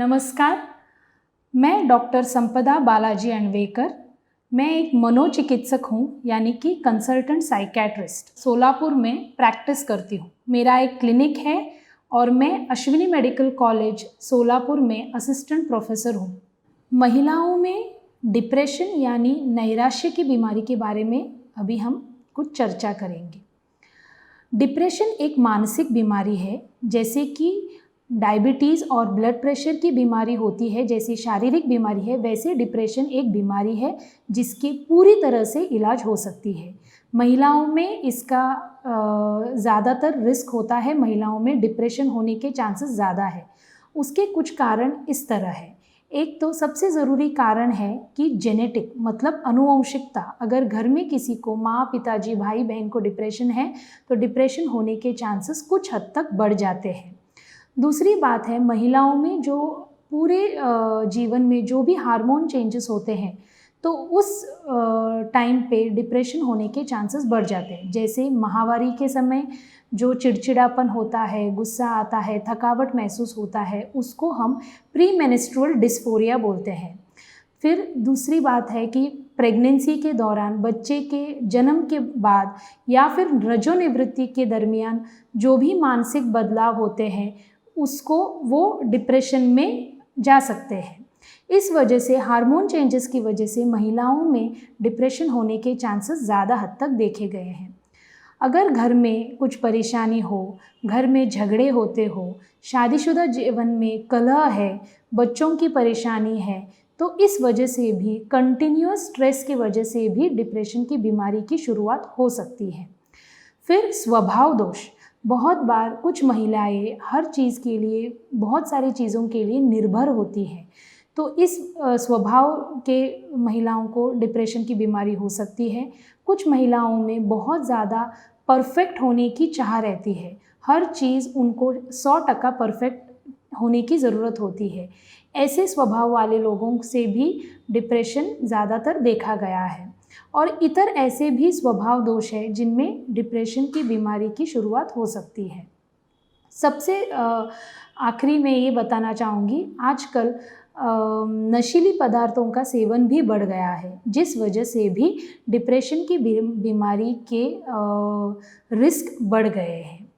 नमस्कार, मैं डॉक्टर संपदा बालाजी अणवेकर। मैं एक मनोचिकित्सक हूँ, यानी कि कंसल्टेंट साइकेट्रिस्ट। सोलापुर में प्रैक्टिस करती हूँ। मेरा एक क्लिनिक है और मैं अश्विनी मेडिकल कॉलेज सोलापुर में असिस्टेंट प्रोफेसर हूँ। महिलाओं में डिप्रेशन यानी नैराश्य की बीमारी के बारे में अभी हम कुछ चर्चा करेंगे। डिप्रेशन एक मानसिक बीमारी है, जैसे कि डायबिटीज़ और ब्लड प्रेशर की बीमारी होती है, जैसी शारीरिक बीमारी है, वैसे डिप्रेशन एक बीमारी है जिसकी पूरी तरह से इलाज हो सकती है। महिलाओं में इसका ज़्यादातर रिस्क होता है, महिलाओं में डिप्रेशन होने के चांसेस ज़्यादा है। उसके कुछ कारण इस तरह है। एक तो सबसे ज़रूरी कारण है कि जेनेटिक मतलब अनुवंशिकता। अगर घर में किसी को माँ, पिताजी, भाई, बहन को डिप्रेशन है तो डिप्रेशन होने के चांसेस कुछ हद तक बढ़ जाते हैं। दूसरी बात है, महिलाओं में जो पूरे जीवन में जो भी हार्मोन चेंजेस होते हैं तो उस टाइम पे डिप्रेशन होने के चांसेस बढ़ जाते हैं। जैसे माहवारी के समय जो चिड़चिड़ापन होता है, गुस्सा आता है, थकावट महसूस होता है, उसको हम प्री मेंस्ट्रुअल डिस्फोरिया बोलते हैं। फिर दूसरी बात है कि प्रेगनेंसी के दौरान, बच्चे के जन्म के बाद या फिर रजोनिवृत्ति के दरमियान जो भी मानसिक बदलाव होते हैं उसको वो डिप्रेशन में जा सकते हैं। इस वजह से हार्मोन चेंजेस की वजह से महिलाओं में डिप्रेशन होने के चांसेस ज़्यादा हद तक देखे गए हैं। अगर घर में कुछ परेशानी हो, घर में झगड़े होते हो, शादीशुदा जीवन में कलह है, बच्चों की परेशानी है, तो इस वजह से भी कंटिन्यूअस स्ट्रेस की वजह से भी डिप्रेशन की बीमारी की शुरुआत हो सकती है। फिर स्वभाव दोष। बहुत बार कुछ महिलाएं हर चीज़ के लिए, बहुत सारी चीज़ों के लिए निर्भर होती हैं, तो इस स्वभाव के महिलाओं को डिप्रेशन की बीमारी हो सकती है। कुछ महिलाओं में बहुत ज़्यादा परफेक्ट होने की चाह रहती है, हर चीज़ उनको 100% परफेक्ट होने की ज़रूरत होती है। ऐसे स्वभाव वाले लोगों से भी डिप्रेशन ज़्यादातर देखा गया है। और इतर ऐसे भी स्वभाव दोष है जिनमें डिप्रेशन की बीमारी की शुरुआत हो सकती है। सबसे आखिरी में ये बताना चाहूँगी, आजकल नशीली पदार्थों का सेवन भी बढ़ गया है, जिस वजह से भी डिप्रेशन की बीमारी के रिस्क बढ़ गए हैं।